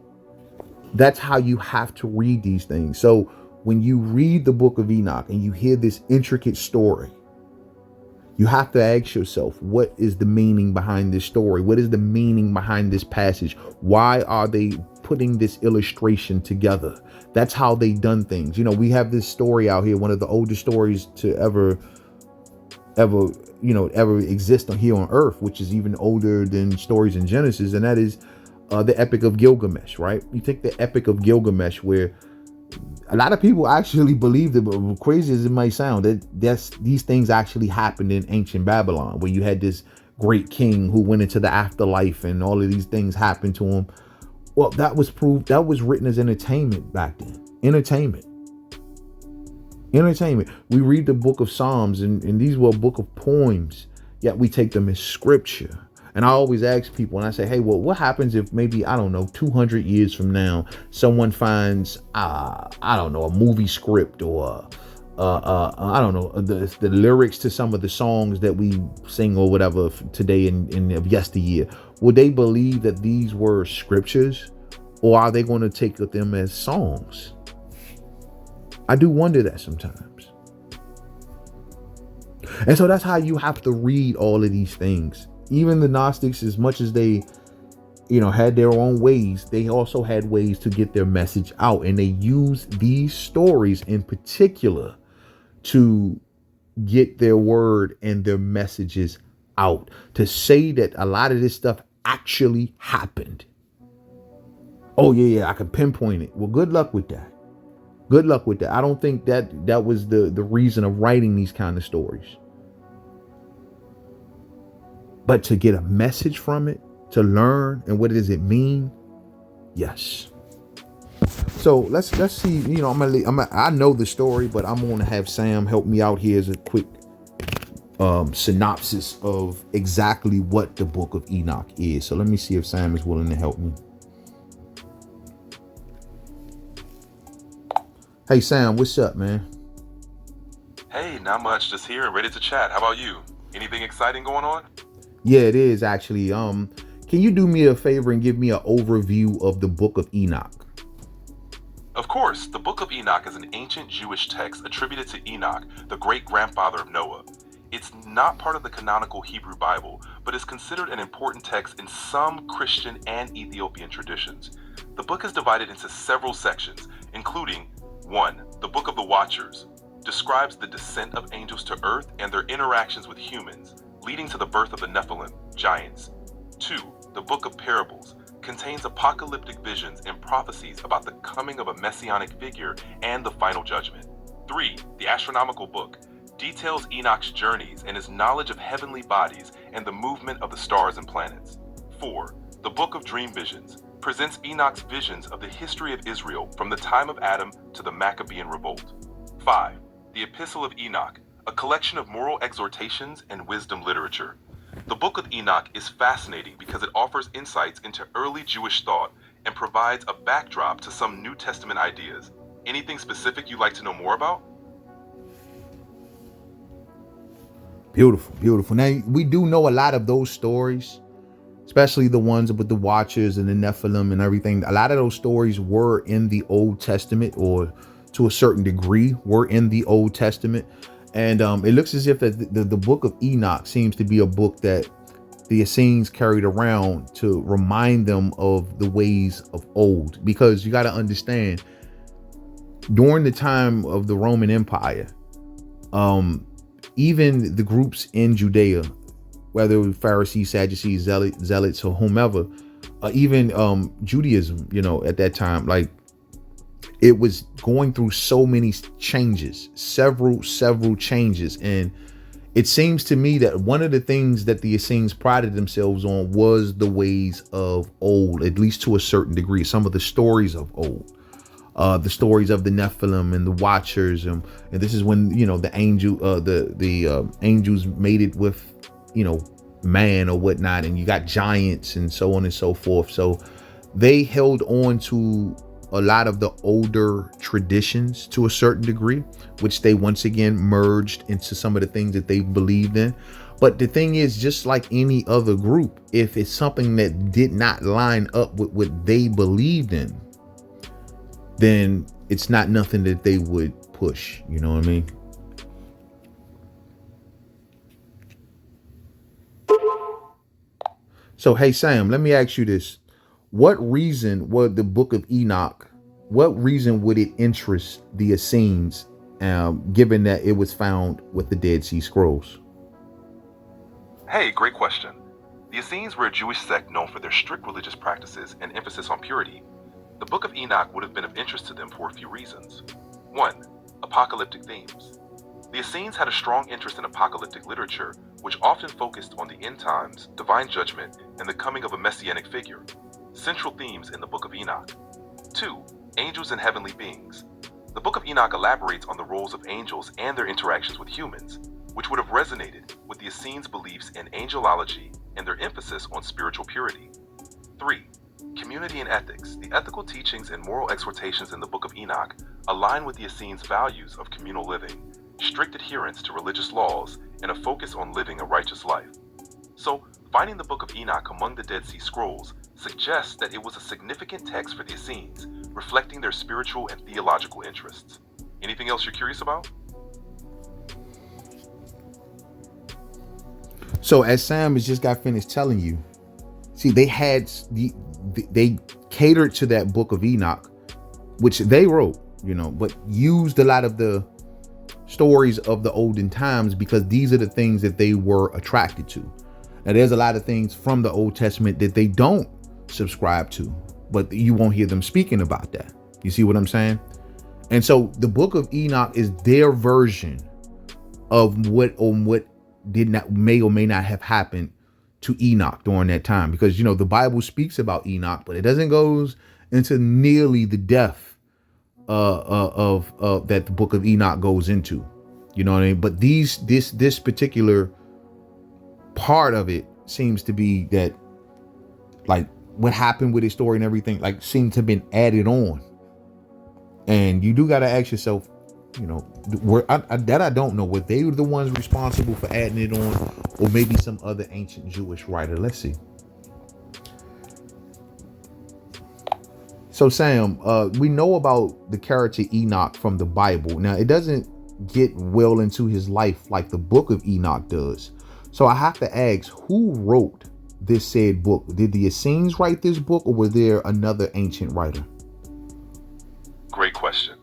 that's how you have to read these things. So when you read the book of Enoch and you hear this intricate story, you have to ask yourself, what is the meaning behind this story? What is the meaning behind this passage? Why are they putting this illustration together? That's how they done things. You know, we have this story out here, one of the oldest stories to ever exist on here on earth, which is even older than stories in Genesis. And that is the Epic of Gilgamesh, right? You take the Epic of Gilgamesh, where a lot of people actually believe it, but crazy as it might sound, these things actually happened in ancient Babylon, where you had this great king who went into the afterlife and all of these things happened to him. Well, that was written as entertainment back then. Entertainment. We read the book of Psalms and these were a book of poems, yet we take them as scripture. And I always ask people, and I say, hey, well, what happens if maybe, I don't know, 200 years from now, someone finds, I don't know, a movie script or, I don't know, the lyrics to some of the songs that we sing or whatever today in yesteryear. Would they believe that these were scriptures, or are they going to take them as songs? I do wonder that sometimes. And so that's how you have to read all of these things. Even the Gnostics, as much as they, had their own ways, they also had ways to get their message out. And they used these stories in particular to get their word and their messages out, to say that a lot of this stuff actually happened. Oh, yeah, I can pinpoint it. Well, good luck with that. Good luck with that. I don't think that was the reason of writing these kind of stories. But to get a message from it, to learn, and what does it mean? Yes. So let's see. I know the story, but I'm going to have Sam help me out here as a quick synopsis of exactly what the Book of Enoch is. So let me see if Sam is willing to help me. Hey Sam, what's up, man? Hey, not much. Just here and ready to chat. How about you? Anything exciting going on? Yeah, it is actually. Can you do me a favor and give me an overview of the Book of Enoch? Of course. The Book of Enoch is an ancient Jewish text attributed to Enoch, the great-grandfather of Noah. It's not part of the canonical Hebrew Bible, but is considered an important text in some Christian and Ethiopian traditions. The book is divided into several sections, including 1. The Book of the Watchers describes the descent of angels to earth and their interactions with humans, leading to the birth of the Nephilim, giants. 2. The Book of Parables contains apocalyptic visions and prophecies about the coming of a messianic figure and the final judgment. 3. The Astronomical Book details Enoch's journeys and his knowledge of heavenly bodies and the movement of the stars and planets. 4. The Book of Dream Visions presents Enoch's visions of the history of Israel from the time of Adam to the Maccabean Revolt. 5. The Epistle of Enoch, a collection of moral exhortations and wisdom literature. The Book of Enoch is fascinating because it offers insights into early Jewish thought and provides a backdrop to some New Testament ideas. Anything specific you'd like to know more about? Beautiful, beautiful. Now, we do know a lot of those stories, especially the ones with the Watchers and the Nephilim and everything. A lot of those stories were in the Old Testament, or to a certain degree were in the Old Testament. And it looks as if the Book of Enoch seems to be a book that the Essenes carried around to remind them of the ways of old. Because you got to understand, during the time of the Roman Empire, even the groups in Judea, whether it was Pharisees, Sadducees, Zealots, or whomever, even Judaism, at that time, like, it was going through so many changes, several changes. And it seems to me that one of the things that the Essenes prided themselves on was the ways of old, at least to a certain degree. Some of the stories of old, the stories of the Nephilim and the Watchers. And this is when, the angels mated with, man or whatnot. And you got giants and so on and so forth. So they held on to a lot of the older traditions to a certain degree, which they once again merged into some of the things that they believed in. But the thing is, just like any other group, if it's something that did not line up with what they believed in, then it's not nothing that they would push. You know what I mean? So, hey, Sam, let me ask you this. What reason would the Book of Enoch, what reason would it interest the Essenes, given that it was found with the Dead Sea Scrolls? Hey, great question. The Essenes were a Jewish sect known for their strict religious practices and emphasis on purity. The Book of Enoch would have been of interest to them for a few reasons. 1. Apocalyptic themes. The Essenes had a strong interest in apocalyptic literature, which often focused on the end times, divine judgment, and the coming of a messianic figure. Central themes in the Book of Enoch. 2. Angels and heavenly beings. The Book of Enoch elaborates on the roles of angels and their interactions with humans, which would have resonated with the Essenes' beliefs in angelology and their emphasis on spiritual purity. 3. Community and ethics. The ethical teachings and moral exhortations in the Book of Enoch align with the Essenes' values of communal living, strict adherence to religious laws, and a focus on living a righteous life. So, finding the Book of Enoch among the Dead Sea Scrolls suggests that it was a significant text for the Essenes, reflecting their spiritual and theological interests. Anything else you're curious about? So, as Sam has just got finished telling you, see, they catered to that Book of Enoch, which they wrote, but used a lot of the stories of the olden times because these are the things that they were attracted to. Now, there's a lot of things from the Old Testament that they don't subscribe to, but you won't hear them speaking about that. You see what I'm saying? And so the Book of Enoch is their version of what may or may not have happened to Enoch during that time, because the Bible speaks about Enoch, but it doesn't go into nearly the depth of that the Book of Enoch goes into. You know what I mean? But this particular part of it seems to be that, like, what happened with his story and everything, like, seemed to have been added on. And you do got to ask yourself, I don't know, were they the ones responsible for adding it on, or maybe some other ancient Jewish writer? Let's see. So, Sam, we know about the character Enoch from the Bible. Now, it doesn't get well into his life like the Book of Enoch does. So I have to ask, who wrote this said book? Did the Essenes write this book, or was there another ancient writer? Great question.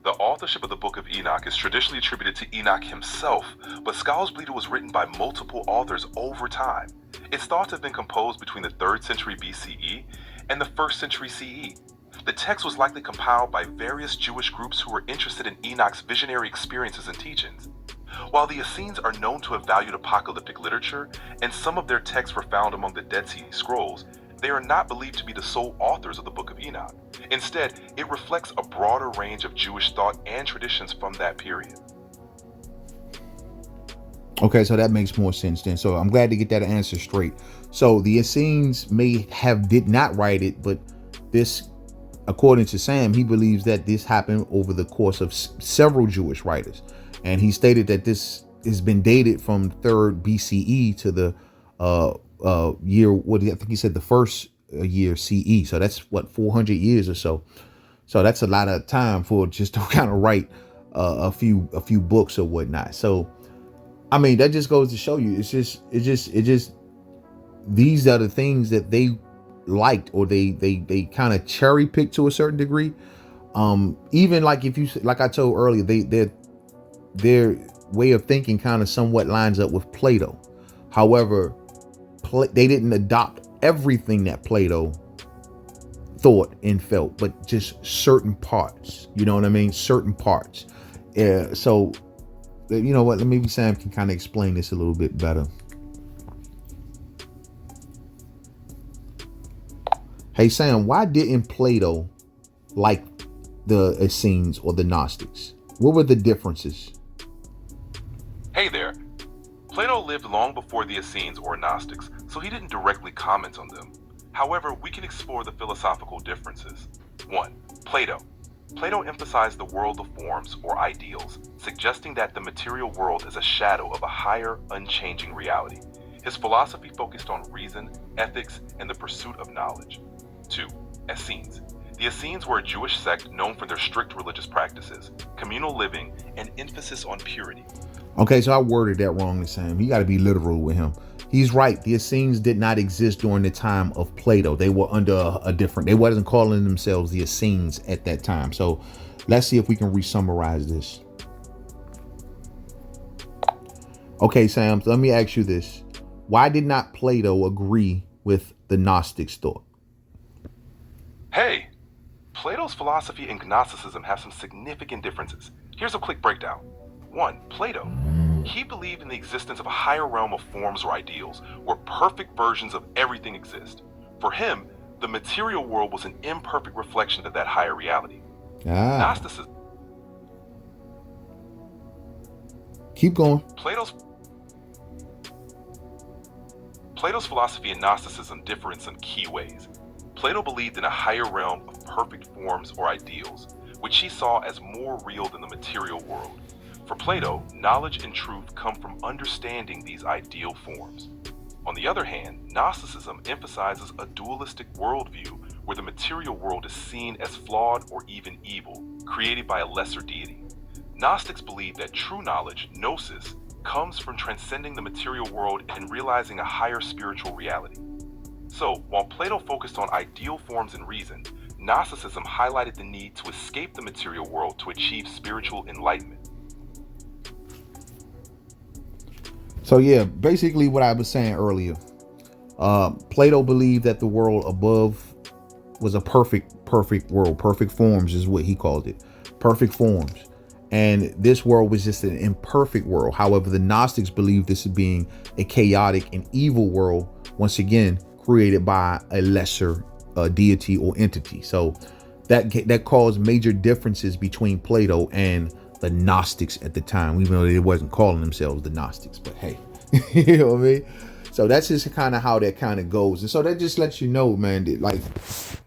The authorship of the Book of Enoch is traditionally attributed to Enoch himself, but scholars believe it was written by multiple authors over time. It's thought to have been composed between the 3rd century BCE and the 1st century CE. The text was likely compiled by various Jewish groups who were interested in Enoch's visionary experiences and teachings. While the Essenes are known to have valued apocalyptic literature, and some of their texts were found among the Dead Sea Scrolls, they are not believed to be the sole authors of the Book of Enoch. Instead, it reflects a broader range of Jewish thought and traditions from that period. Okay, so that makes more sense then. So I'm glad to get that answer straight. So the Essenes did not write it, but this, according to Sam, he believes that this happened over the course of several Jewish writers. And he stated that this has been dated from 3rd BCE to the year, I think he said the first year CE. So that's 400 years or so. So that's a lot of time for just to kind of write a few books or whatnot. So, I mean, that just goes to show you, it's just these are the things that they liked, or they kind of cherry picked to a certain degree. Even like I told earlier, their way of thinking kind of somewhat lines up with Plato. However, they didn't adopt everything that Plato thought and felt, but just certain parts. You know what I mean? Certain parts. So, you know what? Maybe Sam can kind of explain this a little bit better. Hey, Sam, why didn't Plato like the Essenes or the Gnostics? What were the differences? Hey there. Plato lived long before the Essenes or Gnostics, so he didn't directly comment on them. However, we can explore the philosophical differences. 1. Plato. Plato emphasized the world of forms or ideals, suggesting that the material world is a shadow of a higher, unchanging reality. His philosophy focused on reason, ethics, and the pursuit of knowledge. 2. Essenes. The Essenes were a Jewish sect known for their strict religious practices, communal living, and emphasis on purity. Okay, so I worded that wrongly, Sam. You got to be literal with him. He's right. The Essenes did not exist during the time of Plato. They were under they wasn't calling themselves the Essenes at that time. So let's see if we can re-summarize this. Okay, Sam, so let me ask you this. Why did not Plato agree with the Gnostics' thought? Hey, Plato's philosophy and Gnosticism have some significant differences. Here's a quick breakdown. 1. Plato. He believed in the existence of a higher realm of forms or ideals, where perfect versions of everything exist. For him, the material world was an imperfect reflection of that higher reality. Gnosticism. Keep going. Plato's philosophy and Gnosticism differ in some key ways. Plato believed in a higher realm of perfect forms or ideals, which he saw as more real than the material world. For Plato, knowledge and truth come from understanding these ideal forms. On the other hand, Gnosticism emphasizes a dualistic worldview where the material world is seen as flawed or even evil, created by a lesser deity. Gnostics believe that true knowledge, gnosis, comes from transcending the material world and realizing a higher spiritual reality. So, while Plato focused on ideal forms and reason, Gnosticism highlighted the need to escape the material world to achieve spiritual enlightenment. So yeah, basically what I was saying earlier, Plato believed that the world above was a perfect world. Perfect forms is what he called it. Perfect forms. And this world was just an imperfect world. However, the Gnostics believed this as being a chaotic and evil world, once again, created by a lesser deity or entity. So that caused major differences between Plato and the Gnostics at the time, even though they wasn't calling themselves the Gnostics. But hey, you know what I mean? So that's just kind of how that kind of goes. And so that just lets you know, man, that like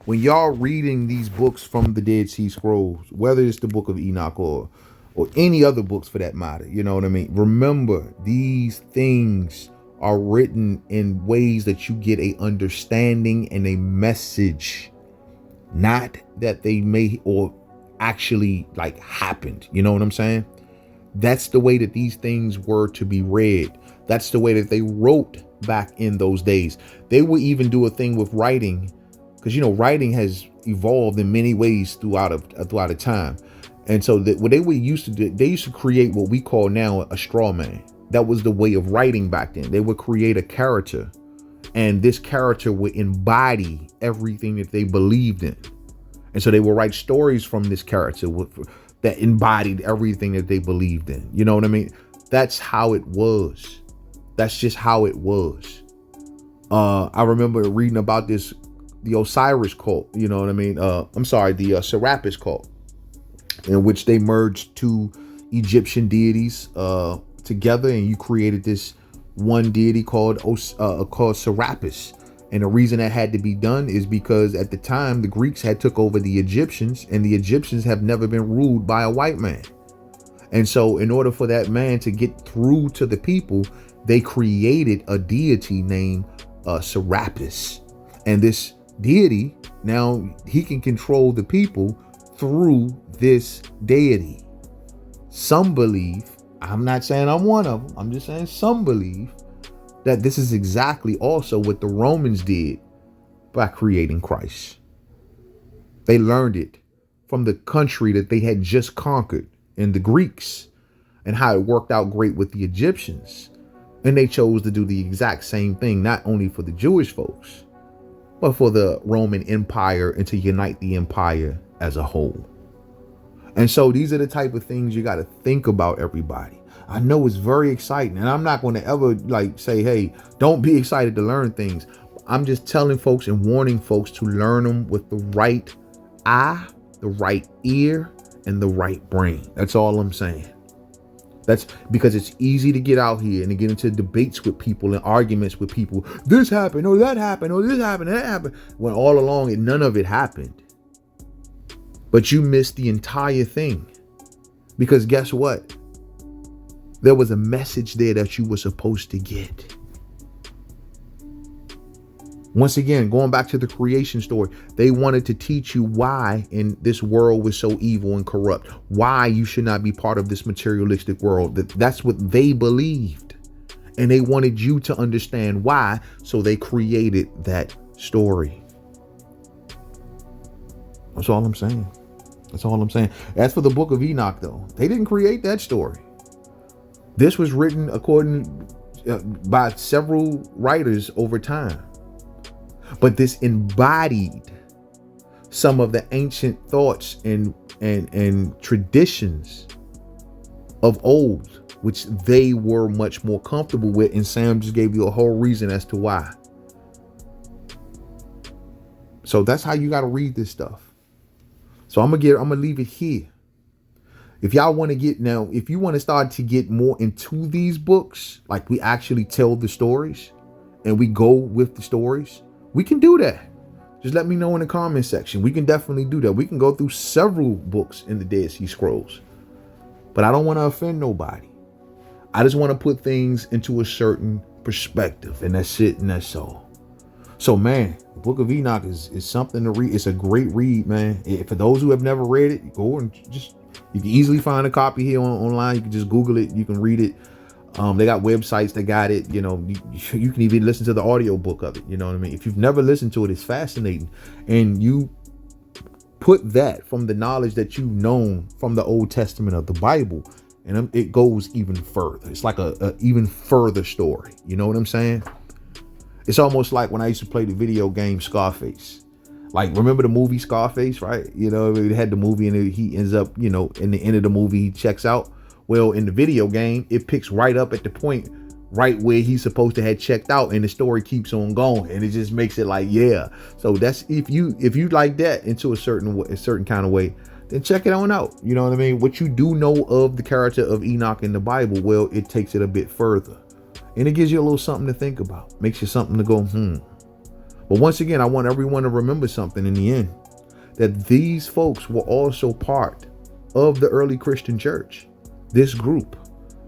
when y'all reading these books from the Dead Sea Scrolls, whether it's the Book of Enoch or any other books for that matter, you know what I mean? Remember, these things are written in ways that you get a understanding and a message, not that they may or actually like happened. You know what I'm saying? That's the way that these things were to be read. That's the way that they wrote back in those days. They would even do a thing with writing, because you know writing has evolved in many ways throughout a time. And so what they were used to do, they used to create what we call now a straw man. That was the way of writing back then. They would create a character, and this character would embody everything that they believed in. And so they will write stories from this character that embodied everything that they believed in. You know what I mean? That's how it was. That's just how it was. I remember reading about this, the Osiris cult, you know what I mean? I'm sorry, the Serapis cult, in which they merged two Egyptian deities together, and you created this one deity called Serapis. And the reason that had to be done is because at the time the Greeks had took over the Egyptians, and the Egyptians have never been ruled by a white man. And so in order for that man to get through to the people, they created a deity named Serapis. And this deity, now he can control the people through this deity. Some believe, I'm not saying I'm one of them, I'm just saying some believe that this is exactly also what the Romans did by creating Christ. They learned it from the country that they had just conquered in the Greeks, and how it worked out great with the Egyptians. And they chose to do the exact same thing, not only for the Jewish folks, but for the Roman Empire, and to unite the empire as a whole. And so these are the type of things you got to think about, everybody. I know it's very exciting, and I'm not going to ever like say, hey, don't be excited to learn things. I'm just telling folks and warning folks to learn them with the right eye, the right ear, and the right brain. That's all I'm saying. That's because it's easy to get out here and to get into debates with people and arguments with people. This happened, or that happened, or this happened, that happened. When all along, none of it happened. But you missed the entire thing. Because guess what? There was a message there that you were supposed to get. Once again, going back to the creation story, they wanted to teach you why in this world was so evil and corrupt, why you should not be part of this materialistic world. That's what they believed. And they wanted you to understand why. So they created that story. That's all I'm saying. That's all I'm saying. As for the book of Enoch, though, they didn't create that story. This was written by several writers over time. But this embodied some of the ancient thoughts and traditions of old, which they were much more comfortable with. And Sam just gave you a whole reason as to why. So that's how you got to read this stuff. So I'm gonna leave it here. If y'all want to if you want to start to get more into these books, like we actually tell the stories and we go with the stories, we can do that. Just let me know in the comment section. We can definitely do that. We can go through several books in the Dead Sea Scrolls. But I don't want to offend nobody. I just want to put things into a certain perspective, and that's it, and that's all. So, man, the Book of Enoch is something to read. It's a great read, man. For those who have never read it, go and you can easily find a copy here online. You can just Google it. You can read it. They got websites that got it. You know, you can even listen to the audio book of it. You know what I mean? If you've never listened to it, it's fascinating. And you put that from the knowledge that you've known from the Old Testament of the Bible, and it goes even further. It's like a even further story. You know what I'm saying? It's almost like when I used to play the video game Scarface. Like, remember the movie Scarface, right? You know, it had the movie and he ends up, you know, in the end of the movie, he checks out. Well, in the video game, it picks right up at the point right where he's supposed to have checked out, and the story keeps on going, and it just makes it like, yeah. So that's if you like that into a certain kind of way, then check it on out. You know what I mean? What you do know of the character of Enoch in the Bible, well, it takes it a bit further, and it gives you a little something to think about, makes you something to go, But once again, I want everyone to remember something in the end, that these folks were also part of the early Christian church. This group,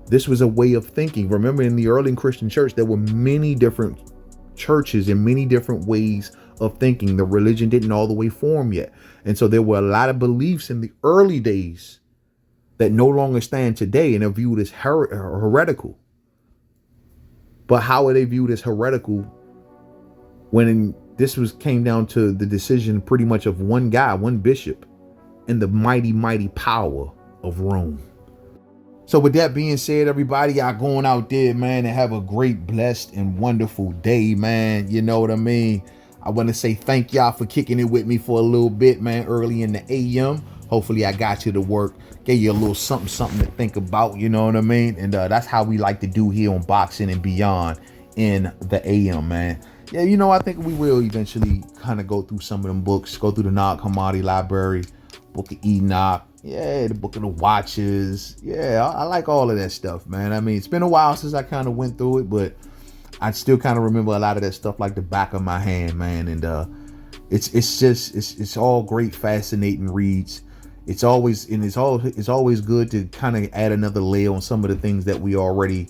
this was a way of thinking. Remember, in the early Christian church, there were many different churches and many different ways of thinking. The religion didn't all the way form yet. And so there were a lot of beliefs in the early days that no longer stand today and are viewed as heretical. But how are they viewed as heretical when this came down to the decision pretty much of one guy, one bishop, and the mighty, mighty power of Rome? So with that being said, everybody, y'all going out there, man, and have a great, blessed, and wonderful day, man. You know what I mean? I want to say thank y'all for kicking it with me for a little bit, man, early in the AM. Hopefully I got you to work, gave you a little something to think about, you know what I mean? And that's how we like to do here on Boxing and Beyond in the AM, man. Yeah, I think we will eventually kind of go through some of them books, go through the Nag Hammadi library, Book of Enoch, yeah, the Book of the Watchers. Yeah, I like all of that stuff, man. I mean, it's been a while since I kind of went through it, but I still kind of remember a lot of that stuff like the back of my hand, man. And it's all great, fascinating reads. It's always good to kind of add another layer on some of the things that we already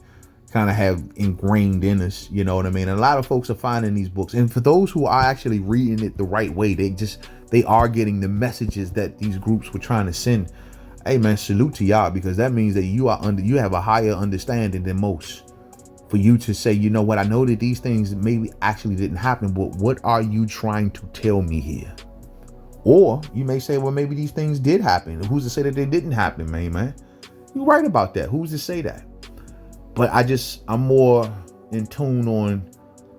kind of have ingrained in us, you know what I mean? And a lot of folks are finding these books, and for those who are actually reading it the right way, they are getting the messages that these groups were trying to send. Hey man, salute to y'all, because that means that you have a higher understanding than most. For you to say, you know what, I know that these things maybe actually didn't happen, but what are you trying to tell me here? Or you may say, well, maybe these things did happen. Who's to say that they didn't happen, man? You're right about that. Who's to say that? But I'm more in tune on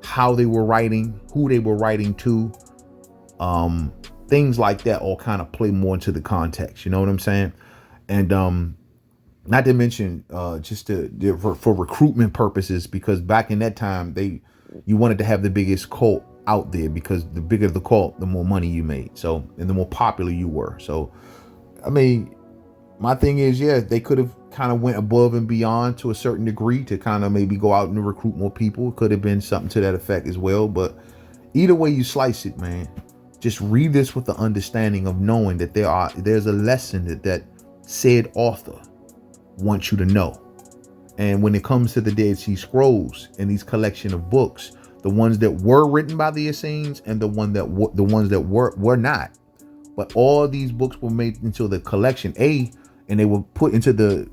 how they were writing, who they were writing to. Things like that all kind of play more into the context. You know what I'm saying? And not to mention for recruitment purposes, because back in that time, you wanted to have the biggest cult out there, because the bigger the cult, the more money you made. So, and the more popular you were. So, I mean, my thing is, yeah, they could have kind of went above and beyond to a certain degree to kind of maybe go out and recruit more people. It could have been something to that effect as well. But either way you slice it, man, just read this with the understanding of knowing that there's a lesson that said author wants you to know. And when it comes to the Dead Sea Scrolls and these collection of books, the ones that were written by the Essenes and the ones that were not, but all these books were made into the collection and they were put into the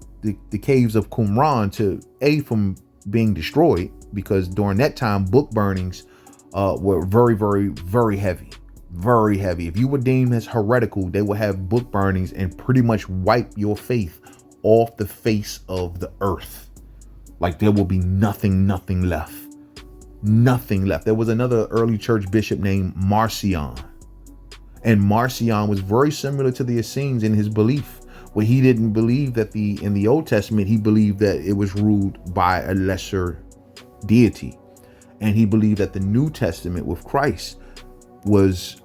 caves of Qumran from being destroyed, because during that time book burnings were very, very, very heavy. Very heavy. If you were deemed as heretical, they would have book burnings and pretty much wipe your faith off the face of the earth. Like there will be nothing left. Nothing left. There was another early church bishop named Marcion. And Marcion was very similar to the Essenes in his belief, where he didn't believe that in the Old Testament, he believed that it was ruled by a lesser deity. And he believed that the New Testament with Christ was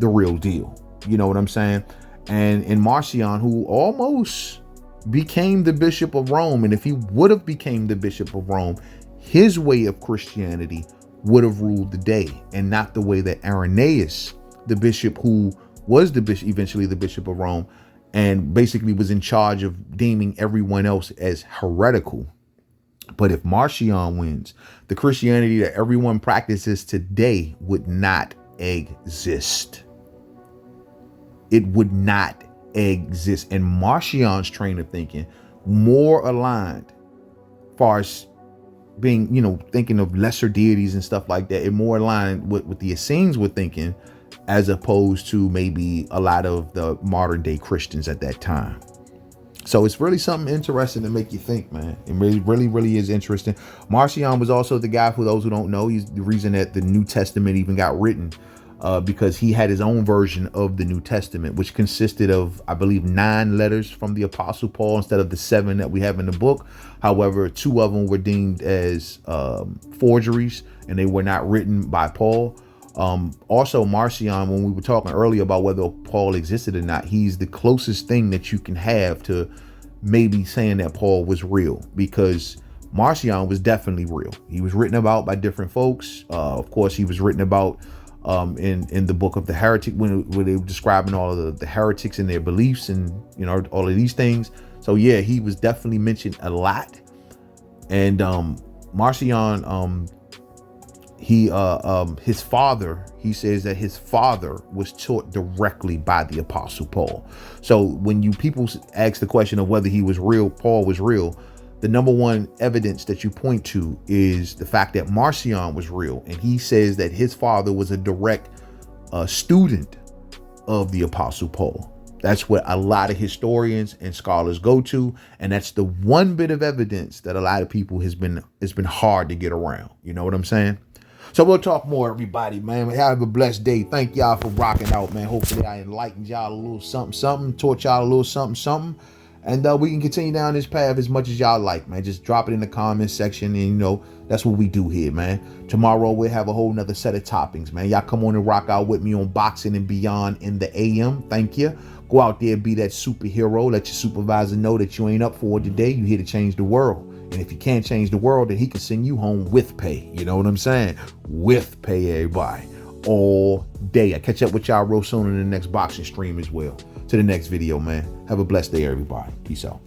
the real deal. You know what I'm saying? And in Marcion, who almost became the Bishop of Rome, and if he would have became the Bishop of Rome, his way of Christianity would have ruled the day, and not the way that Irenaeus, the bishop who was eventually the Bishop of Rome, and basically was in charge of deeming everyone else as heretical. But if Marcion wins, the Christianity that everyone practices today would not exist. It would not exist. And Marcion's train of thinking more aligned, far as being, thinking of lesser deities and stuff like that, it more aligned with what the Essenes were thinking, as opposed to maybe a lot of the modern day Christians at that time. So it's really something interesting to make you think, man. It really, really, really is interesting. Marcion was also the guy, for those who don't know, he's the reason that the New Testament even got written, because he had his own version of the New Testament, which consisted of, I believe, 9 letters from the Apostle Paul instead of the 7 that we have in the book. However, 2 of them were deemed as forgeries, and they were not written by Paul. Also, Marcion, when we were talking earlier about whether Paul existed or not, he's the closest thing that you can have to maybe saying that Paul was real, because Marcion was definitely real. He was written about by different folks. Of course, he was written about in the book of the heretic, when they were describing all of the heretics and their beliefs and all of these things. So yeah, he was definitely mentioned a lot. And Marcion, his father, he says that his father was taught directly by the Apostle Paul. So when people ask the question of whether he was real, Paul was real, the number one evidence that you point to is the fact that Marcion was real. And he says that his father was a direct student of the Apostle Paul. That's what a lot of historians and scholars go to. And that's the one bit of evidence that a lot of people has been hard to get around. You know what I'm saying? So we'll talk more, everybody, man. Have a blessed day. Thank y'all for rocking out, man. Hopefully I enlightened y'all a little something, taught y'all a little something. And we can continue down this path as much as y'all like, man. Just drop it in the comment section, and that's what we do here, man. Tomorrow we'll have a whole nother set of toppings, man. Y'all come on and rock out with me on Boxing and Beyond in the AM. Thank you. Go out there, be that superhero. Let your supervisor know that you ain't up for it today. You here to change the world. And if you can't change the world, then he can send you home with pay. You know what I'm saying? With pay, everybody. All day. I catch up with y'all real soon in the next boxing stream as well. To the next video, man. Have a blessed day, everybody. Peace out.